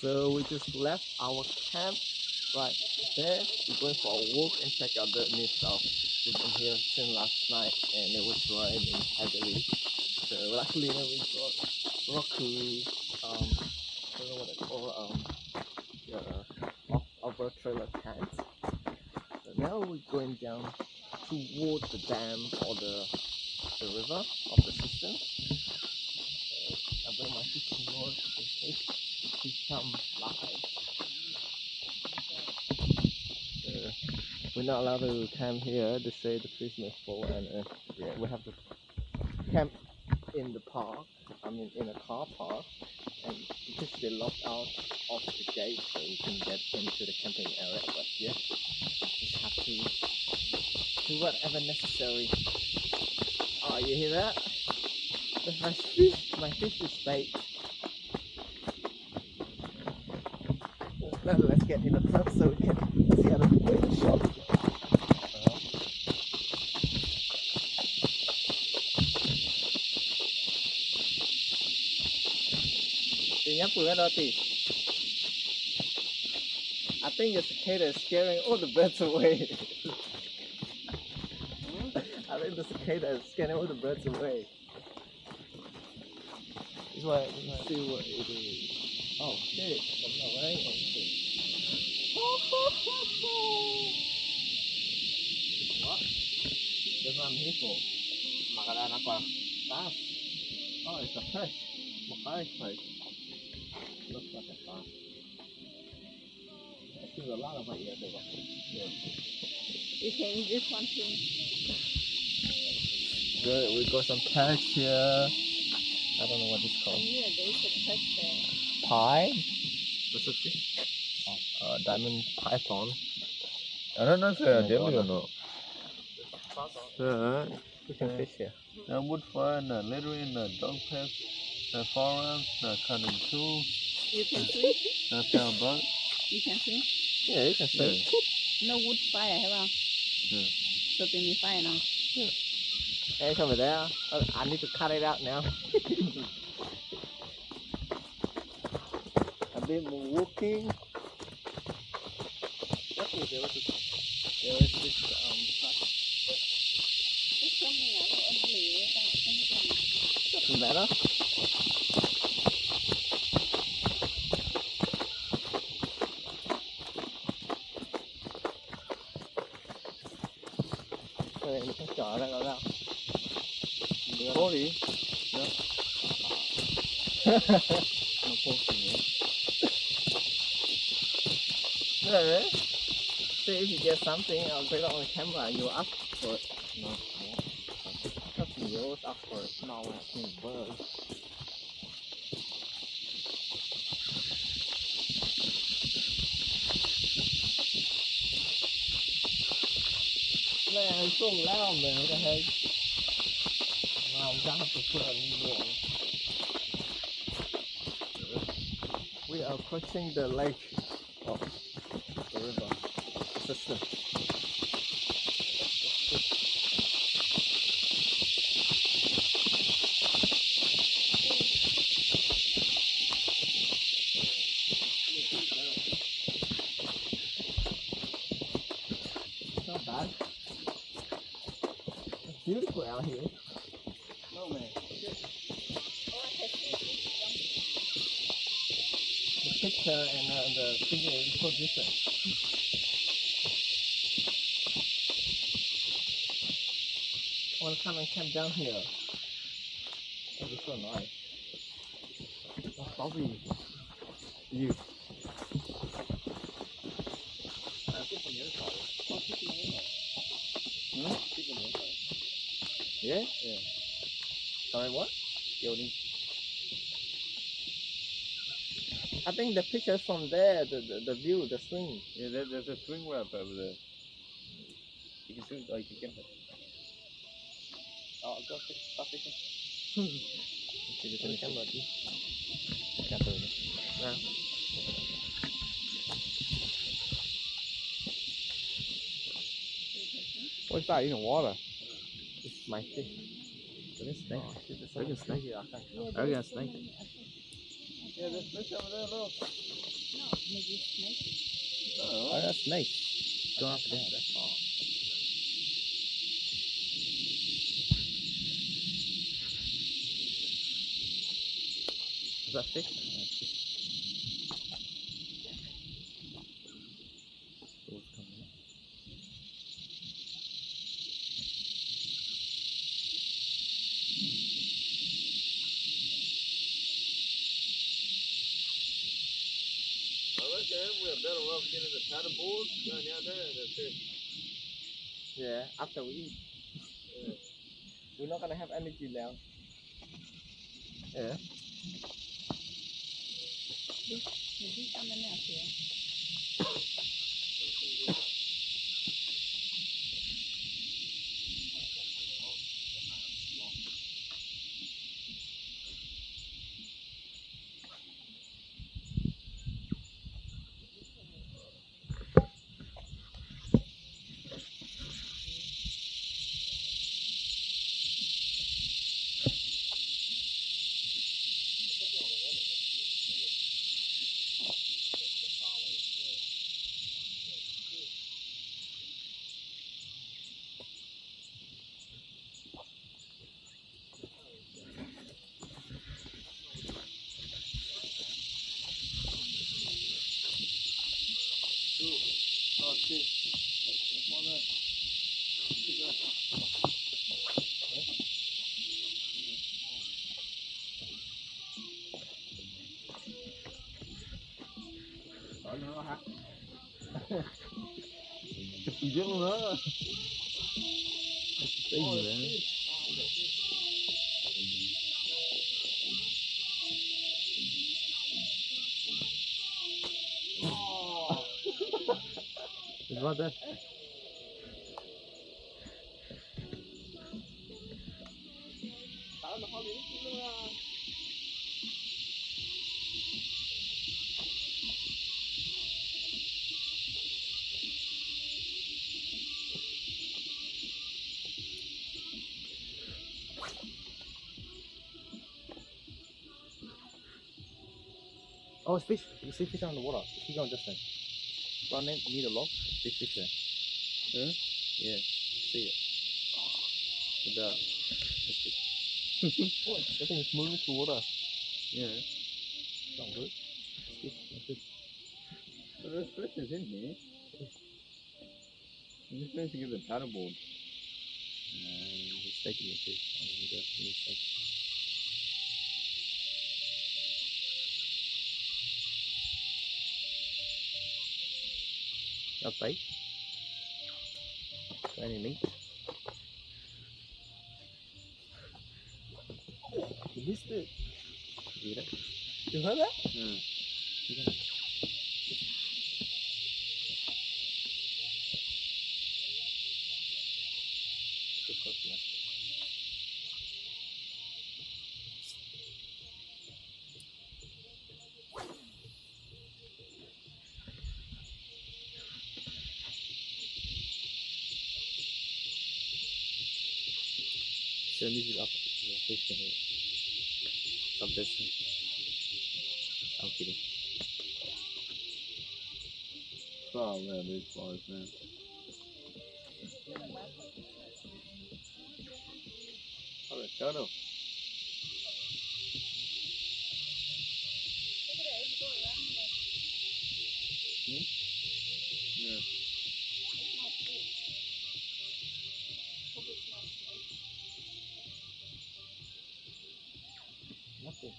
So we just left our camp right there. We're going for a walk and check out the new stuff. We've been here since last night and it was raining heavily. So luckily we got Roku, I don't know what they call our trailer tent. So now we're going down toward the dam or the river of the system. I bring my fishing rod in case fish come live. We're not allowed to camp here. They say the fish may fall, and we have to camp in the park. I mean, in a car park, and because they locked out of the gate, so you can get into the camping area. But yeah, just have to do whatever necessary. Oh, you hear that? My fish is bait. Let's get in the truck so we can see how the shot. I think the cicada is scaring all the birds away. I think the cicada is scaring all the birds away. That's why let's see what it is. Oh shit, I'm not wearing anything. What? That's what I'm here for. Makanan apa? Bass. Oh, it's a fish. Makai fish. Looks like a bass. There's a lot of it here, yeah. You can eat this one too. Good, we got some perch here. I don't know what it's called. Yeah, there's a perch there. Pie? What's the fish? Diamond python. I don't know if they're deadly or not. We can fish here. Wood fire, littering, dog pest, forest, cutting tools. You can swim? Pound boat. You can swim? Yeah, you can swim. No wood fire, have I? Yeah. So can we fire now? Yeah. Hey, over there. I need to cut it out now. A bit more walking. Luckily there is this truck. Doesn't matter. Đây mình sẽ chở ra đâu. Cố đi. Nó cố gì? There. See if you get something, I'll take it on camera and you'll ask for it. No. Because you always ask for it. Small birds. Man, it's so loud, man. What the heck? Wow, I'm gonna have to put a new one. We are approaching the lake. Oh, the river system. Not bad. It's beautiful out here. No man. The picture and the figure is so different. I want to come and camp down here. That would be so nice. That's probably you. Yeah? Yeah. Sorry, what? I think the pictures from there, the view, the swing. Yeah, there's a swing wrap over there. You can swing, or you can get it. Oh, go fish, stop fishing. See the camera. Now. What's that in the water? It's my fish. It's a snake. Look at snake. I got a snake. Yeah, there's fish over there, look. No, maybe snake. Oh, that's nice. Go up there. That far. Is that fish? What's coming up? I reckon we're better off getting the paddle board going out there and the fish. Yeah, after we eat. Yeah. We're not gonna have energy now. Yeah. Maybe someone else here. Oh, see. One there. Ở nữa hả? Chụp dữ luôn đó. Cái gì vậy? It's right there. Oh, it's fish. You see fish on the water. Keep going, Justin. Run in, near the log. Big fish there. Yeah? Yeah. See it. Good job. That's good. Oh, that thing is moving to water. Yeah. Not good. That's good. That's good. But there's fishes in here. You just need to get the paddle board. He's taking it too. I'm gonna go. Give me a sec. Got bait? Got any meat? You missed it. You get it? You heard that? Yeah. You got it. Too close enough. So music up. The fish can hear it. Some distance. I'm kidding. Oh man, these flies, man. Alright, turtle. Yeah. Nothing.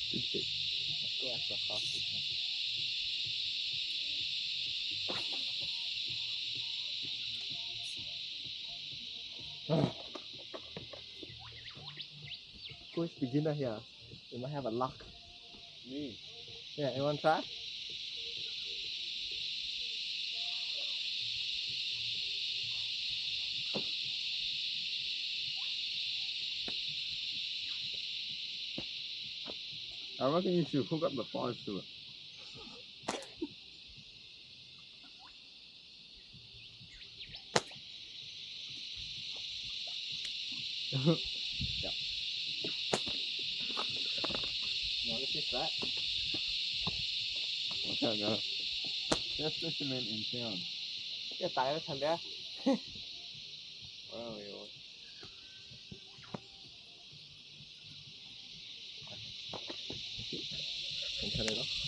Stupid. Let's go after a fast fish. Who's beginner here? You might have a luck. Me. Yeah, you want to try? I reckon you should hook up the flies to it. Ja. Now this is that. 我看看。这 specimen in town. 这大家看的。哎呦。你看这个。